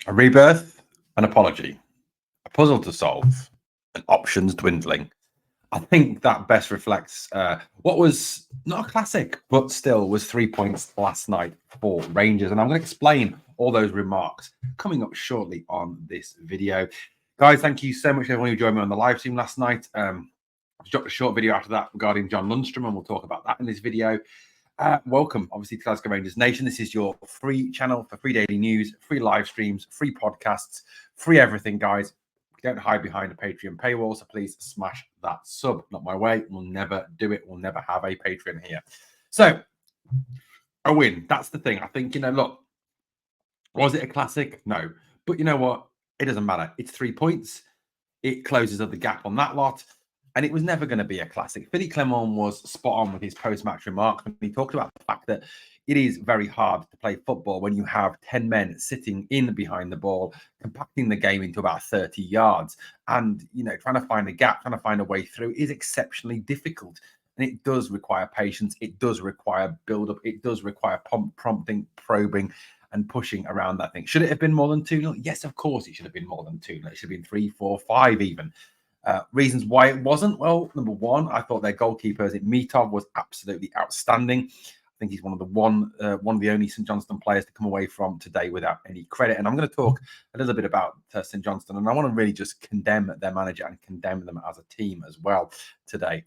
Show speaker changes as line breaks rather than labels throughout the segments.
A rebirth, an apology, a puzzle to solve, and options dwindling. I think that best reflects what was not a classic, but still was 3 points last night for Rangers. And I'm going to explain all those remarks coming up shortly on this video. Guys, thank you so much everyone who joined me on the live stream last night. I dropped a short video after that regarding John Lundstram, and we'll talk about that in this video. Welcome, obviously, to Glasgow Rangers Nation. This is your free channel for free daily news, free live streams, free podcasts, free everything, guys. We don't hide behind a Patreon paywall, so please smash that sub. Not my way. We'll never do it. We'll never have a Patreon here. So, a win. That's the thing. I think, look, was it a classic? No. But you know what? It doesn't matter. It's 3 points. It closes up the gap on that lot. And it was never going to be a classic. Philippe Clement was spot on with his post-match remarks when he talked about the fact that it is very hard to play football when you have 10 men sitting in behind the ball, compacting the game into about 30 yards. And, trying to find a gap, trying to find a way through is exceptionally difficult. And it does require patience. It does require build-up. It does require prompting, probing, and pushing around that thing. Should it have been more than 2-0? Yes, of course it should have been more than 2-0. It should have been 3, 4, 5 even. Reasons why it wasn't? Well, number one, I thought their goalkeeper, Mitov, was absolutely outstanding. I think he's one of the only St Johnstone players to come away from today without any credit. And I'm going to talk a little bit about St Johnstone, and I want to really just condemn their manager and condemn them as a team as well today.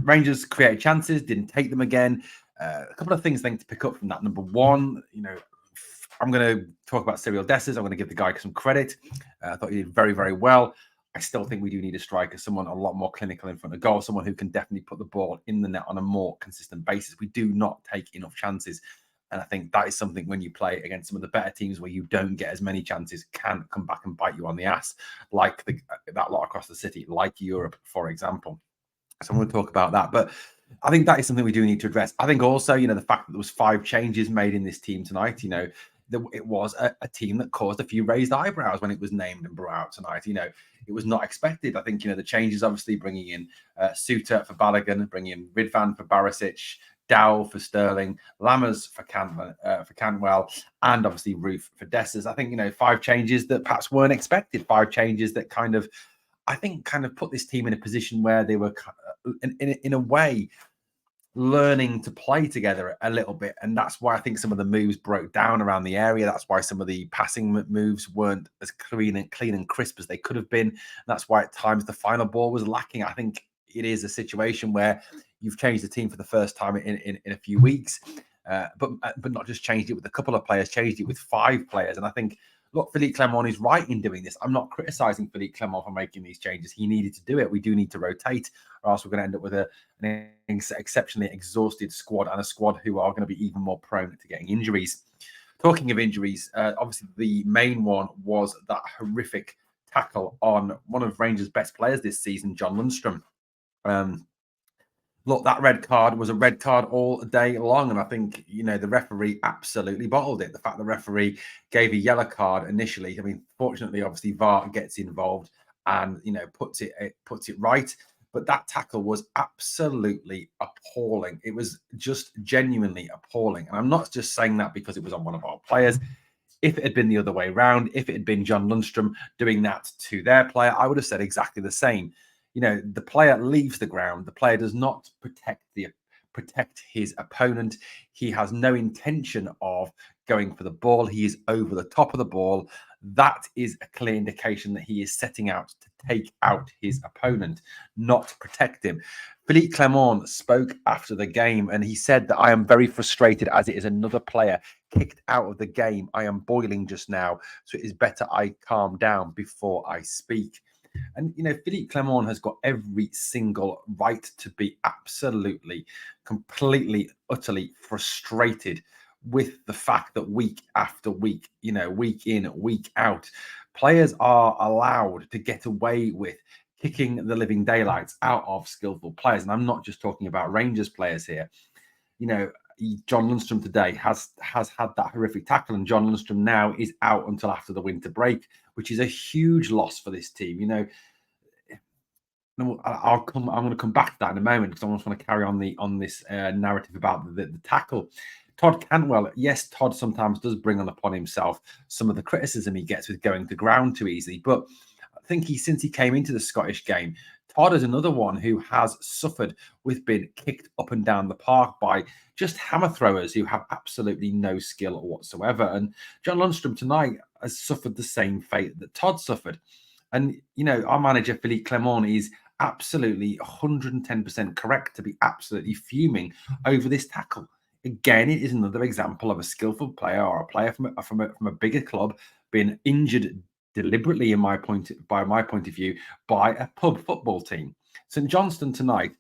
Rangers created chances, didn't take them again. A couple of things I think to pick up from that. Number one, I'm going to talk about Tavernier and Dessers. I'm going to give the guy some credit. I thought he did very, very well. I still think we do need a striker, someone a lot more clinical in front of goal, someone who can definitely put the ball in the net on a more consistent basis. We do not take enough chances. And I think that is something when you play against some of the better teams where you don't get as many chances, can come back and bite you on the ass, like that lot across the city, like Europe, for example. So I'm going to talk about that. But I think that is something we do need to address. I think also, the fact that there was 5 changes made in this team tonight, it was a team that caused a few raised eyebrows when it was named and brought out tonight. It was not expected. I think, the changes, obviously bringing in Suter for Balogun, bringing in Ridvan for Barisic, Dowell for Sterling, Lammers for Cantwell, and obviously Roofe for Dessers. I think, 5 changes that perhaps weren't expected, 5 changes that kind of put this team in a position where they were, in a way, learning to play together a little bit. And that's why I think some of the moves broke down around the area. That's why some of the passing moves weren't as clean and crisp as they could have been. And that's why at times the final ball was lacking. I think it is a situation where you've changed the team for the first time in a few weeks, but not just changed it with a couple of players, changed it with 5 players. And I think, look, Philippe Clement is right in doing this. I'm not criticizing Philippe Clement for making these changes. He needed to do it. We do need to rotate, or else we're going to end up with an exceptionally exhausted squad, and a squad who are going to be even more prone to getting injuries. Talking of injuries, obviously the main one was that horrific tackle on one of Rangers' best players this season, John Lundstram. Look, that red card was a red card all day long. And I think, the referee absolutely bottled it. The fact the referee gave a yellow card initially, fortunately, obviously, VAR gets involved and, puts it right. But that tackle was absolutely appalling. It was just genuinely appalling. And I'm not just saying that because it was on one of our players. If it had been the other way around, if it had been John Lundstram doing that to their player, I would have said exactly the same. The player leaves the ground. The player does not protect his opponent. He has no intention of going for the ball. He is over the top of the ball. That is a clear indication that he is setting out to take out his opponent, not to protect him. Philippe Clement spoke after the game and he said that I am very frustrated as it is another player kicked out of the game. I am boiling just now, so it is better I calm down before I speak. And, Philippe Clement has got every single right to be absolutely, completely, utterly frustrated with the fact that week after week, week in, week out, players are allowed to get away with kicking the living daylights out of skillful players. And I'm not just talking about Rangers players here. John Lundstram today has had that horrific tackle, and John Lundstram now is out until after the winter break, which is a huge loss for this team. I'm going to come back to that in a moment because I just want to carry on this narrative about the tackle. Todd Cantwell, yes, Todd sometimes does bring on upon himself some of the criticism he gets with going to ground too easily. But I think since he came into the Scottish game, Todd is another one who has suffered with being kicked up and down the park by just hammer throwers who have absolutely no skill whatsoever. And John Lundstram tonight has suffered the same fate that Todd suffered. And, our manager, Philippe Clement, is absolutely 110% correct to be absolutely fuming over this tackle. Again, it is another example of a skillful player or a player from a bigger club being injured deliberately, by my point of view, by a pub football team. St Johnstone tonight,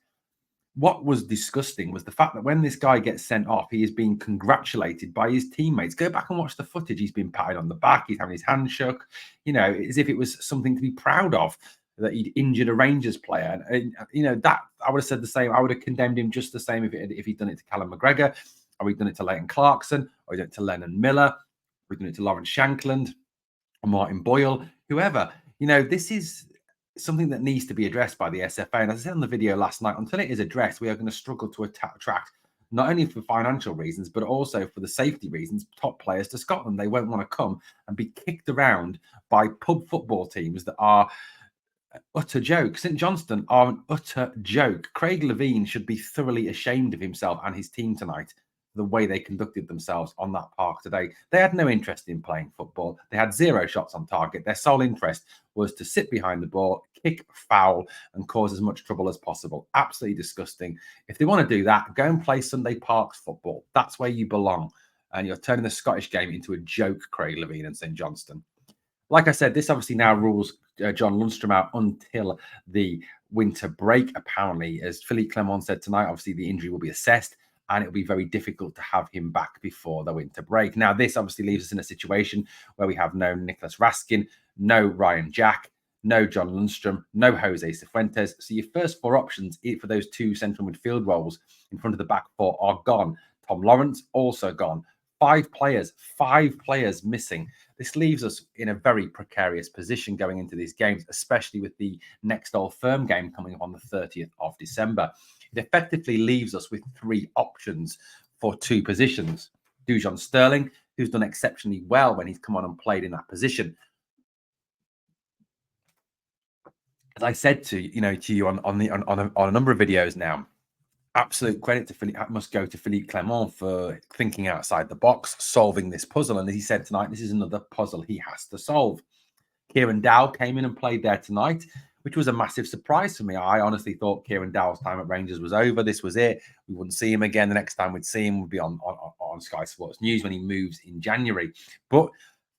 what was disgusting was the fact that when this guy gets sent off, he is being congratulated by his teammates. Go back and watch the footage. He's been patted on the back. He's having his hand shook, as if it was something to be proud of, that he'd injured a Rangers player. And that I would have said the same. I would have condemned him just the same if he'd done it to Callum McGregor, or he'd done it to Leighton Clarkson, or he'd done it to Lennon Miller, or he'd done it to Lawrence Shankland, or Martin Boyle, whoever. This is something that needs to be addressed by the SFA. And as I said on the video last night, until it is addressed, we are going to struggle to attract, not only for financial reasons, but also for the safety reasons, top players to Scotland. They won't want to come and be kicked around by pub football teams that are utter joke. St Johnstone are an utter joke. Craig Levein should be thoroughly ashamed of himself and his team tonight, the way they conducted themselves on that park today. They had no interest in playing football. They had 0 shots on target. Their sole interest was to sit behind the ball, kick, foul, and cause as much trouble as possible. Absolutely disgusting. If they want to do that, go and play Sunday Parks football. That's where you belong. And you're turning the Scottish game into a joke, Craig Levein and St Johnstone. Like I said, this obviously now rules John Lundstram out until the winter break, apparently. As Philippe Clement said tonight, obviously the injury will be assessed, and it'll be very difficult to have him back before the winter break. Now, this obviously leaves us in a situation where we have no Nicholas Raskin, no Ryan Jack, no John Lundstram, no Jose Cifuentes. So your first 4 options for those 2 central midfield roles in front of the back 4 are gone. Tom Lawrence also gone. 5 players missing. This leaves us in a very precarious position going into these games, especially with the next Old Firm game coming up on the 30th of December. It effectively leaves us with 3 options for 2 positions. Dujon Sterling, who's done exceptionally well when he's come on and played in that position. As I said to you on a number of videos now, absolute credit to Philippe must go to Philippe Clement for thinking outside the box, solving this puzzle. And as he said tonight, this is another puzzle he has to solve. Kieran Dow came in and played there tonight, which was a massive surprise for me. I honestly thought Kieran Dow's time at Rangers was over. This was it. We wouldn't see him again. The next time we'd see him would be on Sky Sports News when he moves in January. But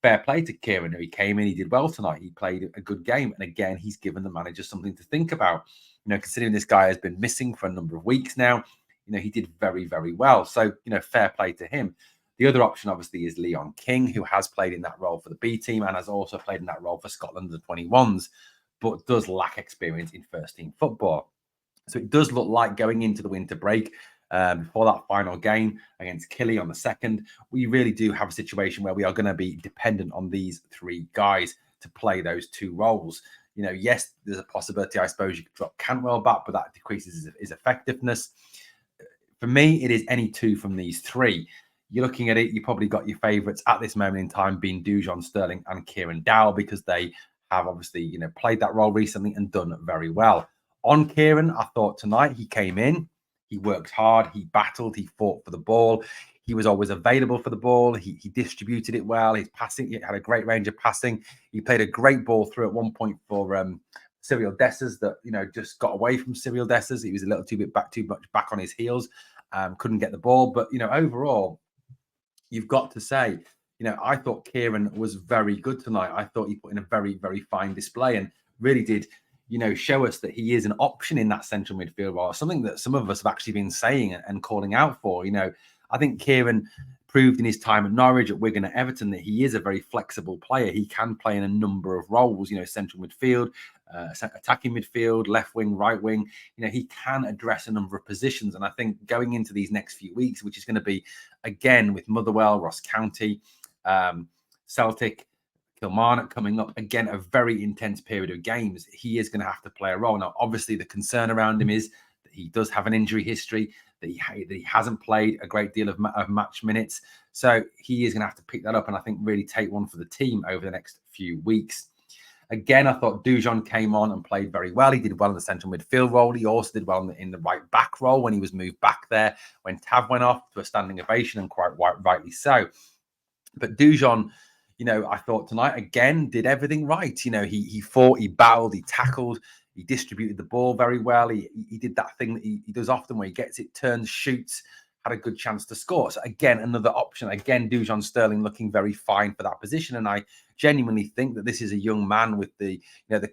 fair play to Kieran. He came in, he did well tonight. He played a good game. And again, he's given the manager something to think about. Considering this guy has been missing for a number of weeks now, he did very, very well. So, fair play to him. The other option, obviously, is Leon King, who has played in that role for the B team and has also played in that role for Scotland, the 21s, but does lack experience in first-team football. So it does look like going into the winter break, before that final game against Killie on the 2nd, we really do have a situation where we are going to be dependent on these 3 guys to play those 2 roles. Yes, there's a possibility, I suppose, you could drop Cantwell back, but that decreases his effectiveness. For me, it is any 2 from these 3. You're looking at it, you probably got your favourites at this moment in time being Dujon Sterling and Kieran Dow, because they have obviously, played that role recently and done very well. On Kieran, I thought tonight he came in, he worked hard, he battled, he fought for the ball. He was always available for the ball. He distributed it well. His passing, he had a great range of passing. He played a great ball through at one point for Cyril Dessers that, just got away from Cyril Dessers. He was a little too much back on his heels. Couldn't get the ball. But, overall, you've got to say, I thought Kieran was very good tonight. I thought he put in a very, very fine display and really did, show us that he is an option in that central midfield role, something that some of us have actually been saying and calling out for. I think Kieran proved in his time at Norwich, at Wigan, at Everton that he is a very flexible player. He can play in a number of roles, central midfield, attacking midfield, left wing, right wing. He can address a number of positions. And I think going into these next few weeks, which is going to be, again, with Motherwell, Ross County, Celtic, Kilmarnock coming up, again, a very intense period of games, he is going to have to play a role. Now, obviously, the concern around him is that he does have an injury history. that he hasn't played a great deal of match minutes. So he is going to have to pick that up and I think really take one for the team over the next few weeks. Again, I thought Dujon came on and played very well. He did well in the central midfield role. He also did well in the right back role when he was moved back there when Tav went off to a standing ovation, and quite rightly so. But Dujon, I thought tonight again did everything right. He fought, he battled, he tackled, he distributed the ball very well. He did that thing that he does often where he gets it, turns, shoots, had a good chance to score. So again, another option. Again, Dujon Sterling looking very fine for that position. And I genuinely think that this is a young man with the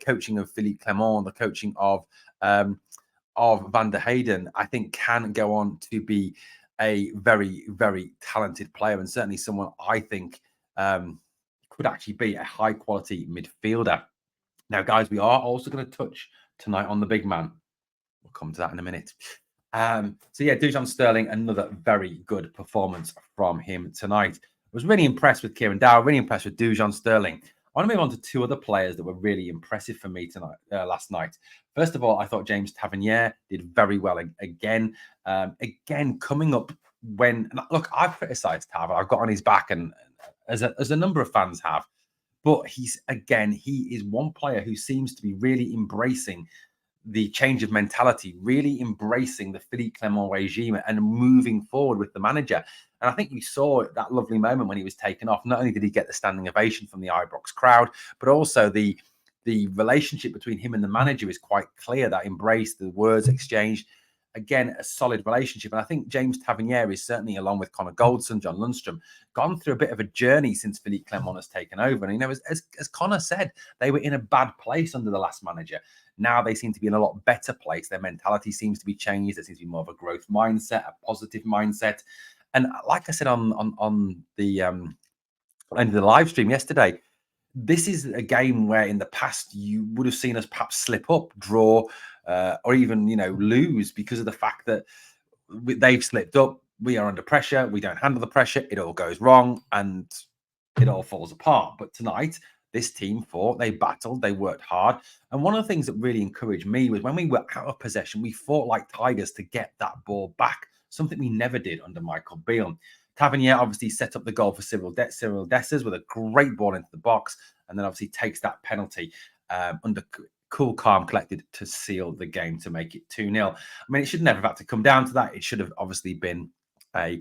coaching of Philippe Clement, the coaching of Van der Heyden, I think can go on to be a very, very talented player, and certainly someone I think could actually be a high quality midfielder. Now, guys, we are also going to touch tonight on the big man. We'll come to that in a minute. So yeah, Dujon Sterling, another very good performance from him tonight. I was really impressed with Kieran Dowell, really impressed with Dujon Sterling. I want to move on to two other players that were really impressive for me tonight, last night. First of all, I thought James Tavernier did very well again. Again, coming up when look, I've criticised Tav, I've got on his back, and as a number of fans have. But he is one player who seems to be really embracing the change of mentality, really embracing the Philippe Clement regime and moving forward with the manager. And I think we saw that lovely moment when he was taken off. Not only did he get the standing ovation from the Ibrox crowd, but also the relationship between him and the manager is quite clear. That embrace, the words exchanged, again, a solid relationship. And I think James Tavernier is certainly, along with Connor Goldson, John Lundstram, gone through a bit of a journey since Philippe Clement has taken over. And, as Connor said, they were in a bad place under the last manager. Now they seem to be in a lot better place. Their mentality seems to be changed. There seems to be more of a growth mindset, a positive mindset. And like I said on the end of the live stream yesterday, this is a game where in the past you would have seen us perhaps slip up, draw, or even lose because of the fact that they've slipped up. We are under pressure. We don't handle the pressure. It all goes wrong and it all falls apart. But tonight, this team fought, they battled, they worked hard. And one of the things that really encouraged me was when we were out of possession, we fought like tigers to get that ball back, something we never did under Michael Beale. Tavernier obviously set up the goal for Cyril Dessers with a great ball into the box, and then obviously takes that penalty under cool, calm, collected to seal the game to make it 2-0. I mean, it should never have had to come down to that. It should have obviously been a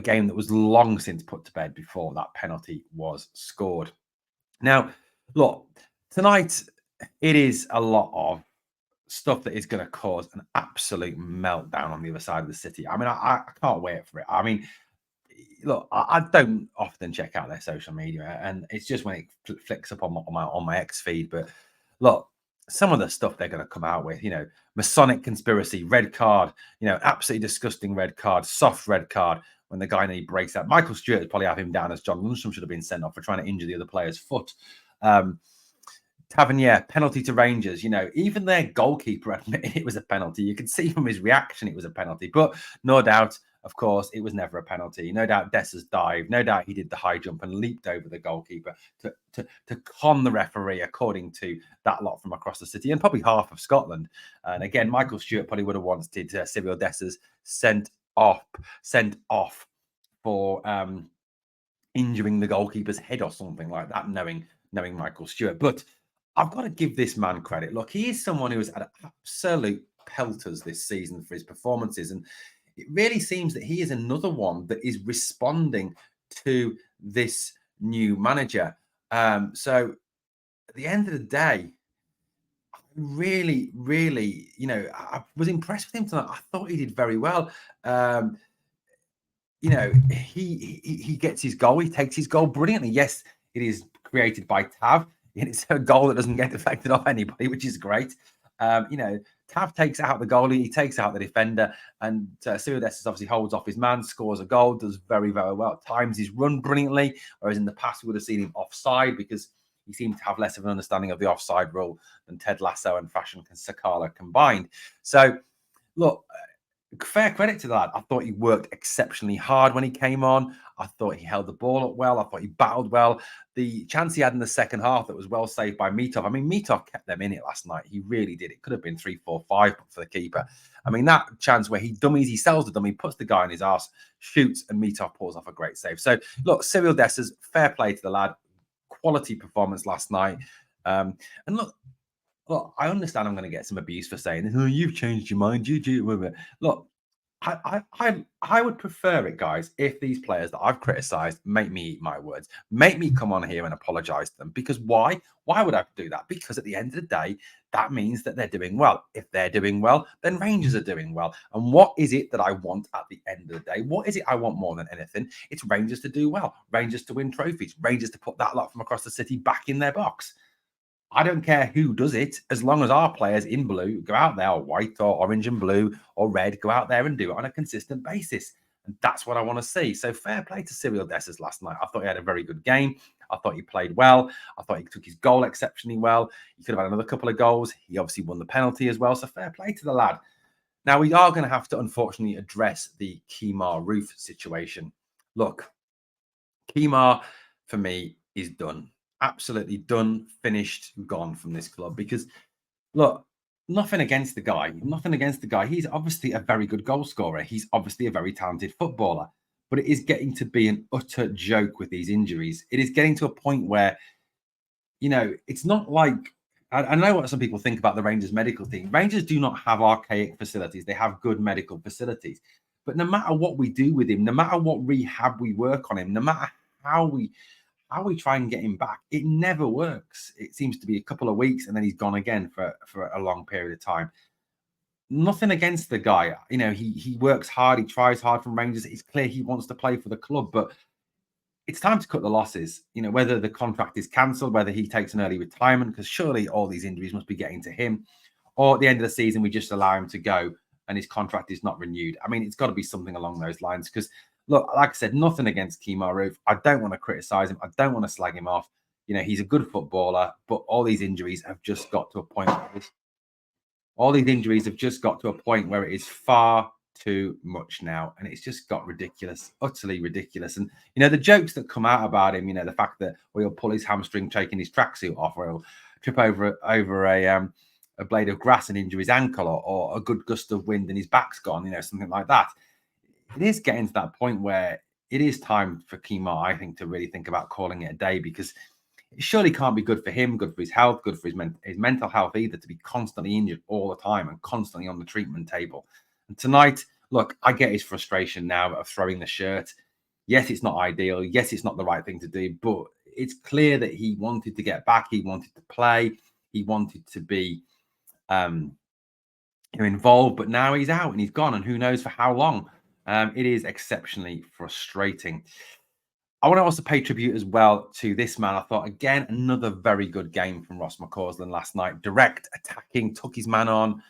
game that was long since put to bed before that penalty was scored. Now, look, tonight it is a lot of stuff that is going to cause an absolute meltdown on the other side of the city. I mean, I can't wait for it. I mean, look, I don't often check out their social media, and it's just when it flicks up on my X feed. But look, some of the stuff they're going to come out with, Masonic conspiracy, red card, absolutely disgusting red card, soft red card. When the guy nearly breaks out, Michael Stewart would probably have him down as John Lundstram should have been sent off for trying to injure the other player's foot. Tavernier, penalty to Rangers. Even their goalkeeper admitted it was a penalty. You could see from his reaction it was a penalty. But no doubt, of course, it was never a penalty. No doubt Dessers dived. No doubt he did the high jump and leaped over the goalkeeper to con the referee, according to that lot from across the city and probably half of Scotland. And again, Michael Stewart probably would have wanted Cyril Dessers sent off for injuring the goalkeeper's head or something like that, knowing Michael Stewart. But I've got to give this man credit. Look, he is someone who has had absolute pelters this season for his performances, and it really seems that he is another one that is responding to this new manager. So at the end of the day, really, really, I was impressed with him tonight. I thought he did very well. He gets his goal. He takes his goal brilliantly. Yes, it is created by Tav. And it's a goal that doesn't get deflected off anybody, which is great. Tav takes out the goalie, he takes out the defender, and Cyril Dessers obviously holds off his man, scores a goal, does very, very well. Times his run brilliantly, whereas in the past we would have seen him offside because he seemed to have less of an understanding of the offside rule than Ted Lasso and Fashion Sakala combined. So, look, fair credit to that. I thought he worked exceptionally hard when he came on. I thought he held the ball up well. I thought he battled well. The chance he had in the second half that was well saved by Mitov. I mean, Mitov kept them in it last night. He really did. It could have been 3-4-5 for the keeper. I mean, that chance where he sells the dummy, puts the guy in his arse, shoots, and Mitov pulls off a great save. So, look, Cyril Dessers, fair play to the lad. Quality performance last night. And look, I understand I'm going to get some abuse for saying, "Oh, you've changed your mind." Look, I would prefer it, guys, if these players that I've criticised make me eat my words, make me come on here and apologise to them. Because why? Why would I do that? Because at the end of the day, that means that they're doing well. If they're doing well, then Rangers are doing well. And what is it that I want at the end of the day? What is it I want more than anything? It's Rangers to do well, Rangers to win trophies, Rangers to put that lot from across the city back in their box. I don't care who does it, as long as our players in blue go out there, or white, or orange and blue, or red, go out there and do it on a consistent basis. And that's what I want to see. So fair play to Cyril Dessers last night. I thought he had a very good game. I thought he played well. I thought he took his goal exceptionally well. He could have had another couple of goals. He obviously won the penalty as well. So fair play to the lad. Now, we are going to have to, unfortunately, address the Kemar Roofe situation. Look, Kemar, for me, is done. Absolutely done, finished, gone from this club. Because, look, nothing against the guy. Nothing against the guy. He's obviously a very good goal scorer. He's obviously a very talented footballer. But it is getting to be an utter joke with these injuries. It is getting to a point where, it's not like, I know what some people think about the Rangers medical team. Rangers do not have archaic facilities. They have good medical facilities. But no matter what we do with him, no matter what rehab we work on him, no matter how we try and get him back, it never works. It seems to be a couple of weeks and then he's gone again for a long period of time. Nothing against the guy. He works hard. He tries hard from Rangers. It's clear he wants to play for the club, but it's time to cut the losses. Whether the contract is cancelled, whether he takes an early retirement, because surely all these injuries must be getting to him, or at the end of the season, we just allow him to go and his contract is not renewed. I mean, it's got to be something along those lines because, look, like I said, nothing against Kemar Roofe. I don't want to criticise him. I don't want to slag him off. He's a good footballer, but all these injuries have just got to a point. All these injuries have just got to a point where it is far too much now, and it's just got ridiculous, utterly ridiculous. And the jokes that come out about him, the fact that he'll pull his hamstring taking his tracksuit off, or he'll trip over a blade of grass and injure his ankle, or a good gust of wind and his back's gone, something like that. It is getting to that point where it is time for Kemar, I think, to really think about calling it a day, because it surely can't be good for him, good for his health, good for his mental health either, to be constantly injured all the time and constantly on the treatment table. And tonight, look, I get his frustration now of throwing the shirt. Yes, it's not ideal. Yes, it's not the right thing to do, but it's clear that he wanted to get back. He wanted to play. He wanted to be involved, but now he's out and he's gone, and who knows for how long. It is exceptionally frustrating. I want to also pay tribute as well to this man. I thought, again, another very good game from Ross McCausland last night. Direct, attacking, took his man on,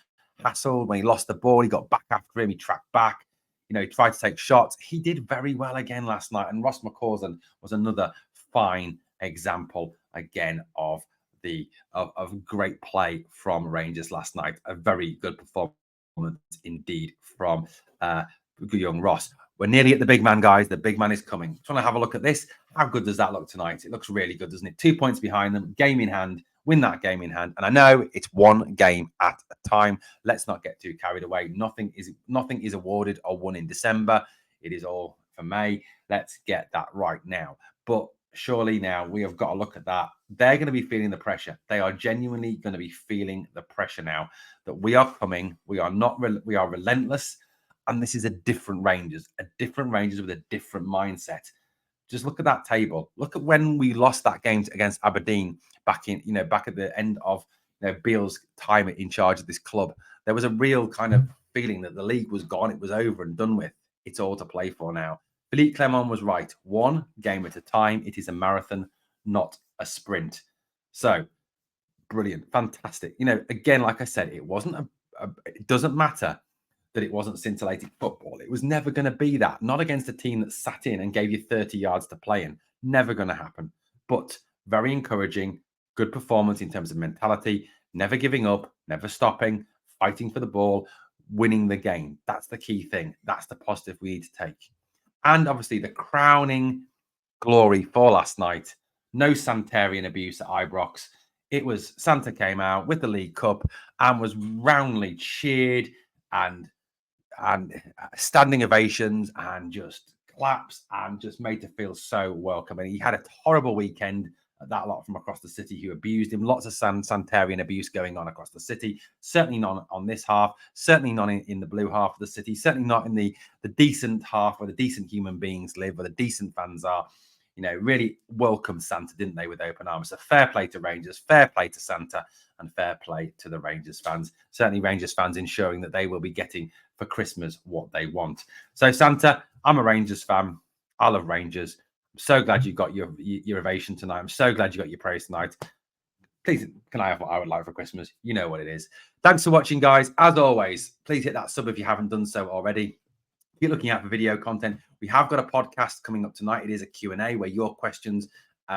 hassled. When he lost the ball, he got back after him. He tracked back. He tried to take shots. He did very well again last night. And Ross McCausland was another fine example again of great play from Rangers last night. A very good performance indeed from young Ross. We're nearly at the big man, guys. The big man is coming. Just want to have a look at this. How good does that look tonight? It looks really good, doesn't it? 2 points behind them, game in hand, win that game in hand. And I know it's one game at a time. Let's not get too carried away. Nothing is awarded or won in December. It is all for May. Let's get that right now. But surely now we have got to look at that. They're going to be feeling the pressure. They are genuinely going to be feeling the pressure now that we are coming. We are relentless. And this is a different Rangers with a different mindset. Just look at that table. Look at when we lost that game against Aberdeen back at the end of Beale's time in charge of this club. There was a real kind of feeling that the league was gone. It was over and done with. It's all to play for now. Philippe Clement was right. One game at a time. It is a marathon, not a sprint. So brilliant, fantastic. Again, like I said, it wasn't it doesn't matter that it wasn't scintillating football. It was never going to be that. Not against a team that sat in and gave you 30 yards to play in. Never going to happen. But very encouraging, good performance in terms of mentality, never giving up, never stopping, fighting for the ball. winning the game. That's the key thing. That's the positive we need to take. And obviously the crowning glory for last night, no Santarian abuse at Ibrox. It was Santa came out with the League Cup and was roundly cheered and standing ovations and just claps and just made to feel so welcome. And he had a horrible weekend. That lot from across the city who abused him. Lots of Santarian abuse going on across the city. Certainly not on this half. Certainly not in the blue half of the city. Certainly not in the decent half where the decent human beings live, where the decent fans are. You know, really welcomed Santa, didn't they, with open arms? So fair play to Rangers, fair play to Santa, and fair play to the Rangers fans. Certainly Rangers fans ensuring that they will be getting for Christmas what they want. So Santa, I'm a Rangers fan. I love Rangers. I'm so glad you got your ovation tonight. I'm so glad you got your praise tonight. Please, can I have what I would like for Christmas? You know what it is. Thanks for watching, guys. As always, please hit that sub if you haven't done so already. Keep looking out for video content. We have got a podcast coming up tonight. It is a Q&A where your questions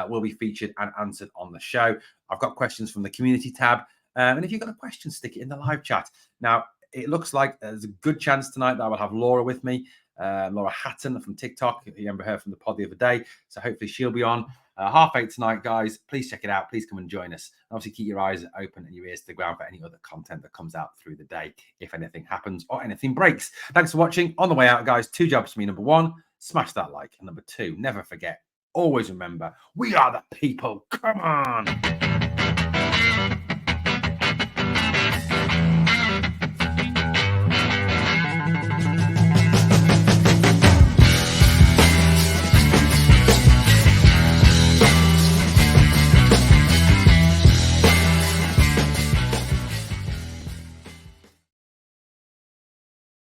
will be featured and answered on the show. I've got questions from the community tab. And if you've got a question, stick it in the live chat. Now, it looks like there's a good chance tonight that I will have Laura with me. Laura Hatton from TikTok. You remember her from the pod the other day. So hopefully she'll be on. 8:30 tonight, guys. Please check it out. Please come and join us. And obviously, keep your eyes open and your ears to the ground for any other content that comes out through the day, if anything happens or anything breaks. Thanks for watching. On the way out, guys, 2 jobs for me. Number 1, smash that like. And number 2, never forget, always remember, we are the people. Come on.